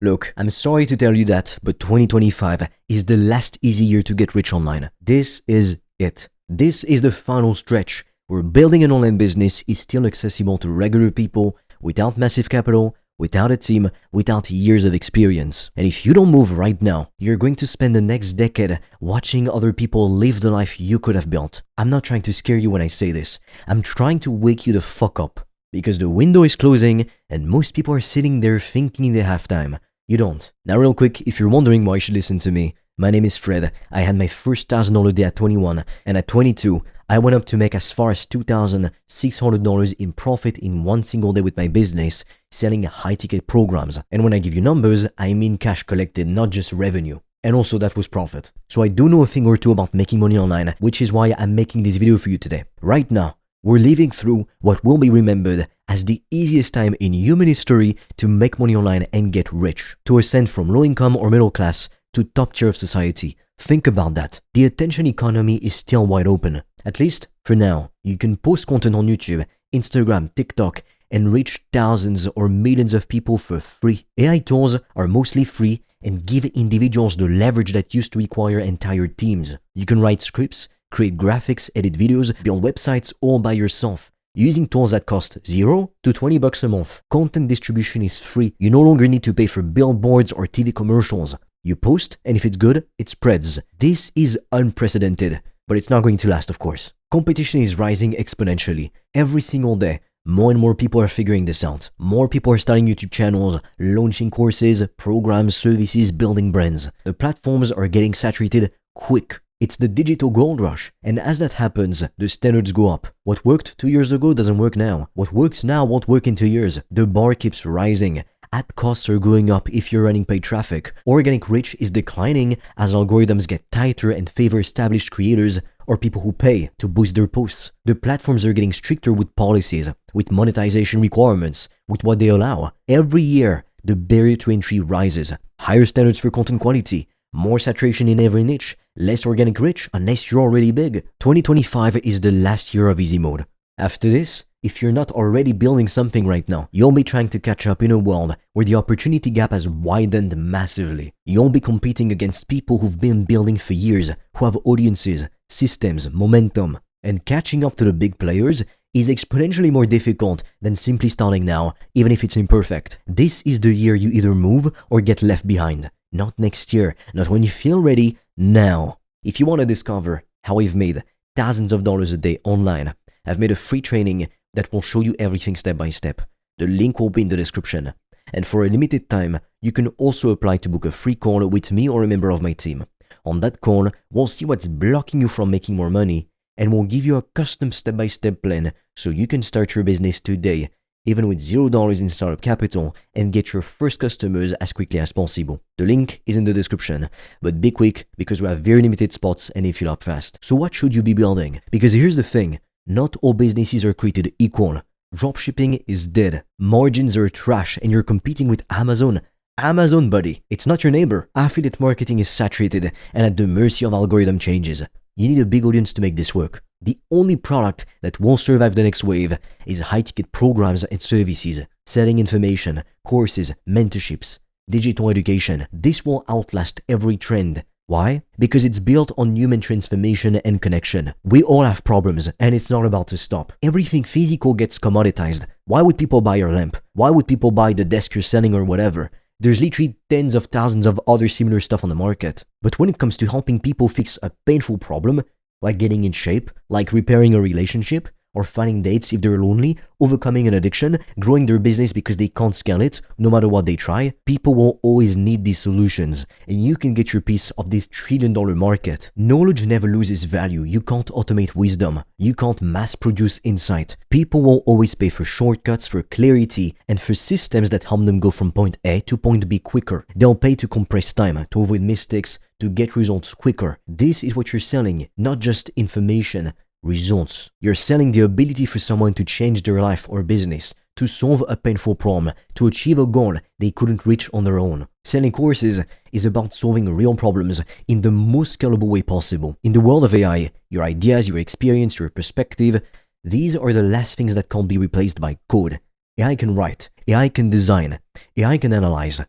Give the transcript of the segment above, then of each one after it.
Look, I'm sorry to tell you that, but 2025 is the last easy year to get rich online. This is it. This is the final stretch where building an online business is still accessible to regular people without massive capital, without a team, without years of experience. And if you don't move right now, you're going to spend the next decade watching other people live the life you could have built. I'm not trying to scare you when I say this. I'm trying to wake you the fuck up. Because the window is closing and most people are sitting there thinking they have time. You don't. Now real quick, if you're wondering why you should listen to me, my name is Fred. I had my first $1,000 day at 21, and at 22, I went up to make as far as $2,600 in profit in one single day with my business, selling high-ticket programs. And when I give you numbers, I mean cash collected, not just revenue. And also that was profit. So I do know a thing or two about making money online, which is why I'm making this video for you today. Right now, we're living through what will be remembered as the easiest time in human history to make money online and get rich, to ascend from low income or middle class to top tier of society. Think about that. The attention economy is still wide open. At least for now. You can post content on YouTube, Instagram, TikTok, and reach thousands or millions of people for free. AI tools are mostly free and give individuals the leverage that used to require entire teams. You can write scripts, create graphics, edit videos, build websites all by yourself, using tools that cost $0 to $20 a month. Content distribution is free. You no longer need to pay for billboards or TV commercials. You post, and if it's good, it spreads. This is unprecedented, but it's not going to last, of course. Competition is rising exponentially. Every single day, more and more people are figuring this out. More people are starting YouTube channels, launching courses, programs, services, building brands. The platforms are getting saturated quick. It's the digital gold rush, and as that happens, the standards go up. What worked 2 years ago doesn't work now. What works now won't work in 2 years. The bar keeps rising. Ad costs are going up if you're running paid traffic. Organic reach is declining as algorithms get tighter and favor established creators or people who pay to boost their posts. The platforms are getting stricter with policies, with monetization requirements, with what they allow. Every year, the barrier to entry rises. Higher standards for content quality, more saturation in every niche, less organic reach unless you're already big. 2025 is the last year of easy mode. After this, if you're not already building something right now, you'll be trying to catch up in a world where the opportunity gap has widened massively. You'll be competing against people who've been building for years, who have audiences, systems, momentum. And catching up to the big players is exponentially more difficult than simply starting now, even if it's imperfect. This is the year you either move or get left behind. Not next year, not when you feel ready, now. If you want to discover how I've made thousands of dollars a day online, I've made a free training that will show you everything step by step. The link will be in the description. And for a limited time, you can also apply to book a free call with me or a member of my team. On that call, we'll see what's blocking you from making more money, and we'll give you a custom step-by-step plan so you can start your business today, even with $0 in startup capital, and get your first customers as quickly as possible. The link is in the description, but be quick because we have very limited spots and they fill up fast. So what should you be building? Because here's the thing, not all businesses are created equal. Dropshipping is dead. Margins are trash and you're competing with Amazon. Amazon, buddy, it's not your neighbor. Affiliate marketing is saturated and at the mercy of algorithm changes. You need a big audience to make this work. The only product that will survive the next wave is high-ticket programs and services, selling information, courses, mentorships, digital education. This will outlast every trend. Why? Because it's built on human transformation and connection. We all have problems and it's not about to stop. Everything physical gets commoditized. Why would people buy your lamp? Why would people buy the desk you're selling or whatever? There's literally tens of thousands of other similar stuff on the market. But when it comes to helping people fix a painful problem, like getting in shape, like repairing a relationship, or finding dates if they're lonely, overcoming an addiction, growing their business because they can't scale it, no matter what they try, people will always need these solutions, and you can get your piece of this trillion-dollar market. Knowledge never loses value. You can't automate wisdom. You can't mass-produce insight. People will always pay for shortcuts, for clarity, and for systems that help them go from point A to point B quicker. They'll pay to compress time, to avoid mistakes, to get results quicker. This is what you're selling, not just information. Results. You're selling the ability for someone to change their life or business, to solve a painful problem, to achieve a goal they couldn't reach on their own. Selling courses is about solving real problems in the most scalable way possible. In the world of AI, your ideas, your experience, your perspective, these are the last things that can't be replaced by code. AI can write, AI can design, AI can analyze,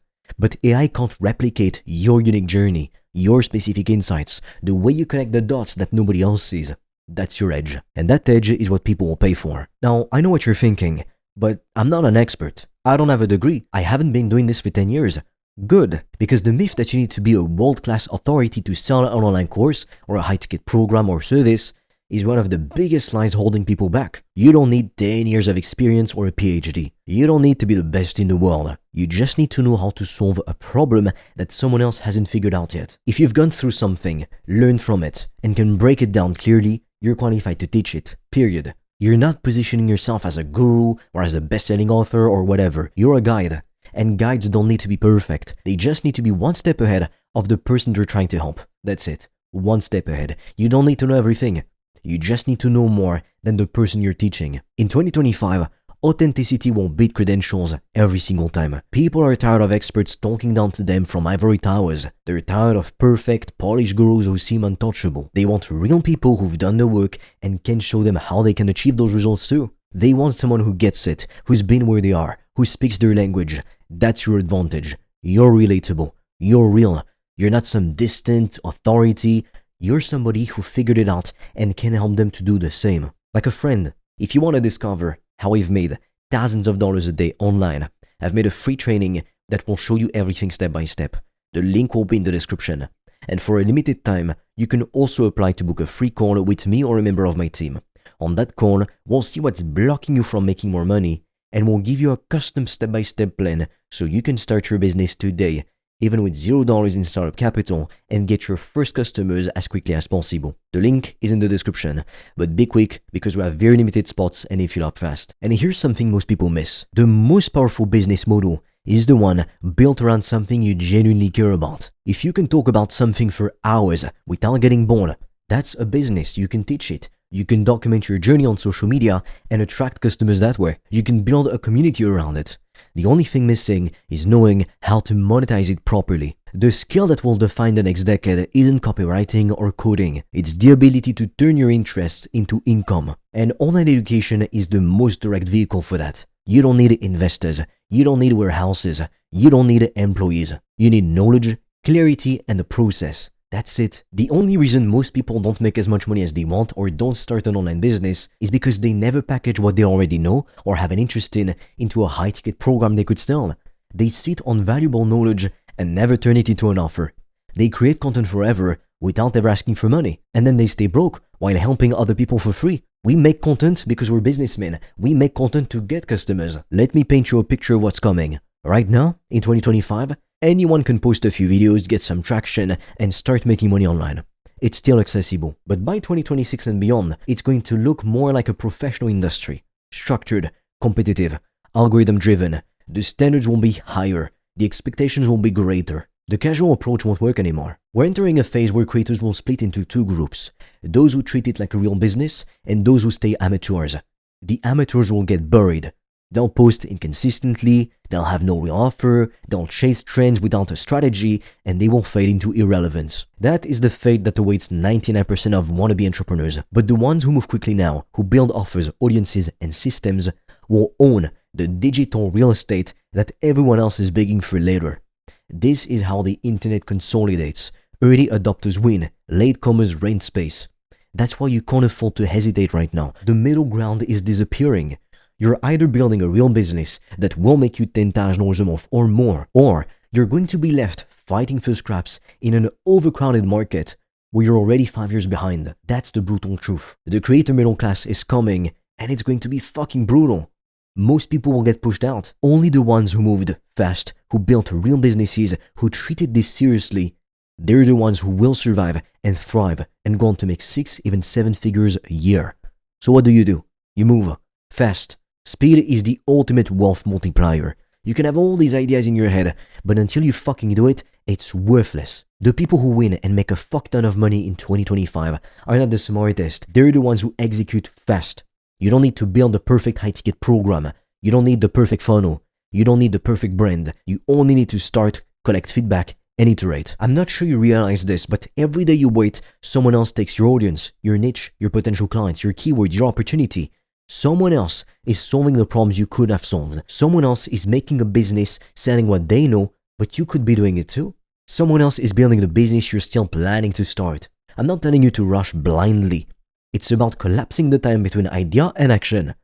But AI can't replicate your unique journey, your specific insights, the way you connect the dots that nobody else sees. That's your edge. And that edge is what people will pay for. Now, I know what you're thinking, but I'm not an expert. I don't have a degree. I haven't been doing this for 10 years. Good, because the myth that you need to be a world-class authority to sell an online course or a high-ticket program or service is one of the biggest lies holding people back. You don't need 10 years of experience or a PhD. You don't need to be the best in the world. You just need to know how to solve a problem that someone else hasn't figured out yet. If you've gone through something, learned from it, and can break it down clearly, you're qualified to teach it. Period. You're not positioning yourself as a guru or as a best-selling author or whatever. You're a guide. And guides don't need to be perfect. They just need to be one step ahead of the person they're trying to help. That's it. One step ahead. You don't need to know everything. You just need to know more than the person you're teaching. In 2025, authenticity won't beat credentials every single time. People are tired of experts talking down to them from ivory towers. They're tired of perfect, polished gurus who seem untouchable. They want real people who've done the work and can show them how they can achieve those results too. They want someone who gets it, who's been where they are, who speaks their language. That's your advantage. You're relatable. You're real. You're not some distant authority. You're somebody who figured it out and can help them to do the same. Like a friend. If you want to discover how I've made thousands of dollars a day online, I've made a free training that will show you everything step by step. The link will be in the description. And for a limited time, you can also apply to book a free call with me or a member of my team. On that call, we'll see what's blocking you from making more money, and we'll give you a custom step-by-step plan so you can start your business today, even with $0 in startup capital, and get your first customers as quickly as possible. The link is in the description, but be quick because we have very limited spots and they fill up fast. And here's something most people miss. The most powerful business model is the one built around something you genuinely care about. If you can talk about something for hours without getting bored, that's a business. You can teach it. You can document your journey on social media and attract customers that way. You can build a community around it. The only thing missing is knowing how to monetize it properly. The skill that will define the next decade isn't copywriting or coding. It's the ability to turn your interests into income. And online education is the most direct vehicle for that. You don't need investors. You don't need warehouses. You don't need employees. You need knowledge, clarity, and the process. That's it. The only reason most people don't make as much money as they want or don't start an online business is because they never package what they already know or have an interest in into a high-ticket program they could sell. They sit on valuable knowledge and never turn it into an offer. They create content forever without ever asking for money, and then they stay broke while helping other people for free. We make content because we're businessmen. We make content to get customers. Let me paint you a picture of what's coming. Right now, in 2025, anyone can post a few videos, get some traction, and start making money online. It's still accessible, but by 2026 and beyond, it's going to look more like a professional industry. Structured, competitive, algorithm-driven. The standards will be higher. The expectations will be greater. The casual approach won't work anymore. We're entering a phase where creators will split into two groups. Those who treat it like a real business, and those who stay amateurs. The amateurs will get buried. They'll post inconsistently, they'll have no real offer, they'll chase trends without a strategy, and they will fade into irrelevance. That is the fate that awaits 99% of wannabe entrepreneurs. But the ones who move quickly now, who build offers, audiences, and systems, will own the digital real estate that everyone else is begging for later. This is how the internet consolidates. Early adopters win, latecomers rent space. That's why you can't afford to hesitate right now. The middle ground is disappearing. You're either building a real business that will make you $10,000 a month or more, or you're going to be left fighting for scraps in an overcrowded market where you're already 5 years behind. That's the brutal truth. The creator middle class is coming, and it's going to be fucking brutal. Most people will get pushed out. Only the ones who moved fast, who built real businesses, who treated this seriously, they're the ones who will survive and thrive and go on to make 6, even 7 figures a year. So what do? You move fast. Speed is the ultimate wealth multiplier. You can have all these ideas in your head, but until you fucking do it, it's worthless. The people who win and make a fuck ton of money in 2025 are not the smartest. They're the ones who execute fast. You don't need to build the perfect high-ticket program. You don't need the perfect funnel. You don't need the perfect brand. You only need to start, collect feedback, and iterate. I'm not sure you realize this, but every day you wait, someone else takes your audience, your niche, your potential clients, your keywords, your opportunity. Someone else is solving the problems you could have solved. Someone else is making a business selling what they know but you could be doing it too. Someone else is building the business you're still planning to start. I'm not telling you to rush blindly. It's about collapsing the time between idea and action.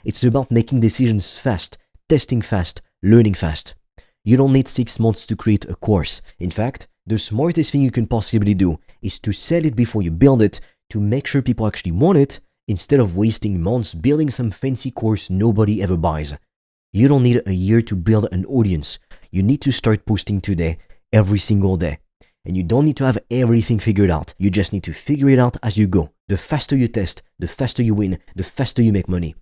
It's about making decisions fast, testing fast, learning fast. You don't need 6 months to create a course. In fact, the smartest thing you can possibly do is to sell it before you build it, to make sure people actually want it, instead of wasting months building some fancy course nobody ever buys. You don't need a year to build an audience. You need to start posting today, every single day. And you don't need to have everything figured out. You just need to figure it out as you go. The faster you test, the faster you win, the faster you make money.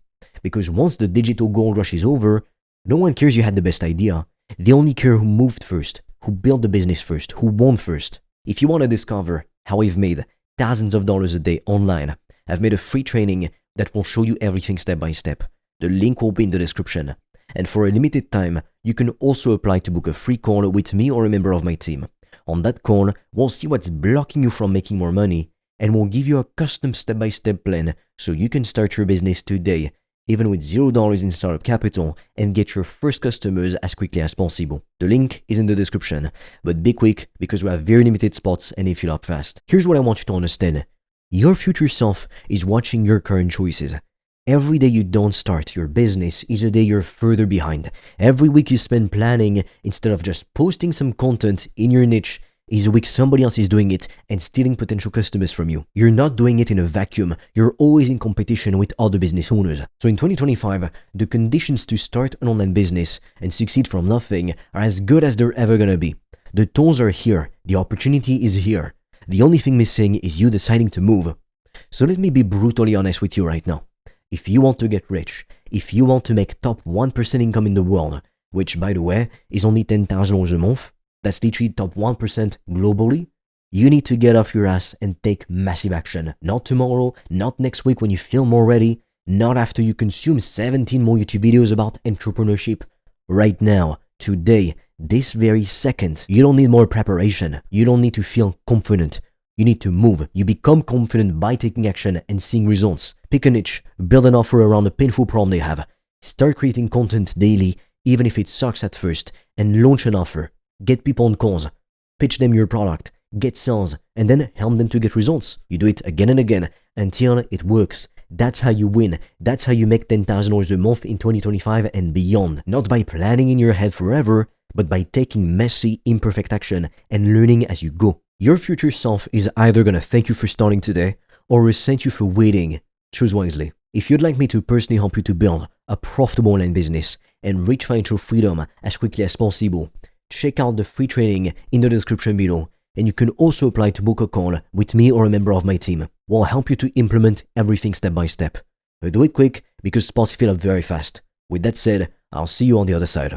Because once the digital gold rush is over, no one cares you had the best idea. They only care who moved first, who built the business first, who won first. If you want to discover how I've made thousands of dollars a day online, I've made a free training that will show you everything step by step. The link will be in the description. And for a limited time, you can also apply to book a free call with me or a member of my team. On that call, we'll see what's blocking you from making more money, and we'll give you a custom step-by-step plan so you can start your business today, even with $0 in startup capital, and get your first customers as quickly as possible. The link is in the description, but be quick because we have very limited spots and they fill up fast. Here's what I want you to understand. Your future self is watching your current choices. Every day you don't start your business is a day you're further behind. Every week you spend planning instead of just posting some content in your niche is a week somebody else is doing it and stealing potential customers from you. You're not doing it in a vacuum. You're always in competition with other business owners. So in 2025, the conditions to start an online business and succeed from nothing are as good as they're ever gonna be. The tools are here. The opportunity is here. The only thing missing is you deciding to move. So let me be brutally honest with you right now. If you want to get rich, if you want to make top 1% income in the world, which by the way is only $10,000 a month, that's literally top 1% globally, you need to get off your ass and take massive action. Not tomorrow, not next week when you feel more ready, not after you consume 17 more YouTube videos about entrepreneurship. Right now, today, this very second. You don't need more preparation. You don't need to feel confident. You need to move. You become confident by taking action and seeing results. Pick a niche, build an offer around a painful problem they have. Start creating content daily, even if it sucks at first, and launch an offer. Get people on calls. Pitch them your product. Get sales, and then help them to get results. You do it again and again until it works. That's how you win. That's how you make $10,000 a month in 2025 and beyond. Not by planning in your head forever, but by taking messy, imperfect action and learning as you go. Your future self is either gonna thank you for starting today or resent you for waiting. Choose wisely. If you'd like me to personally help you to build a profitable online business and reach financial freedom as quickly as possible, check out the free training in the description below, and you can also apply to book a call with me or a member of my team. We'll help you to implement everything step by step. But do it quick because spots fill up very fast. With that said, I'll see you on the other side.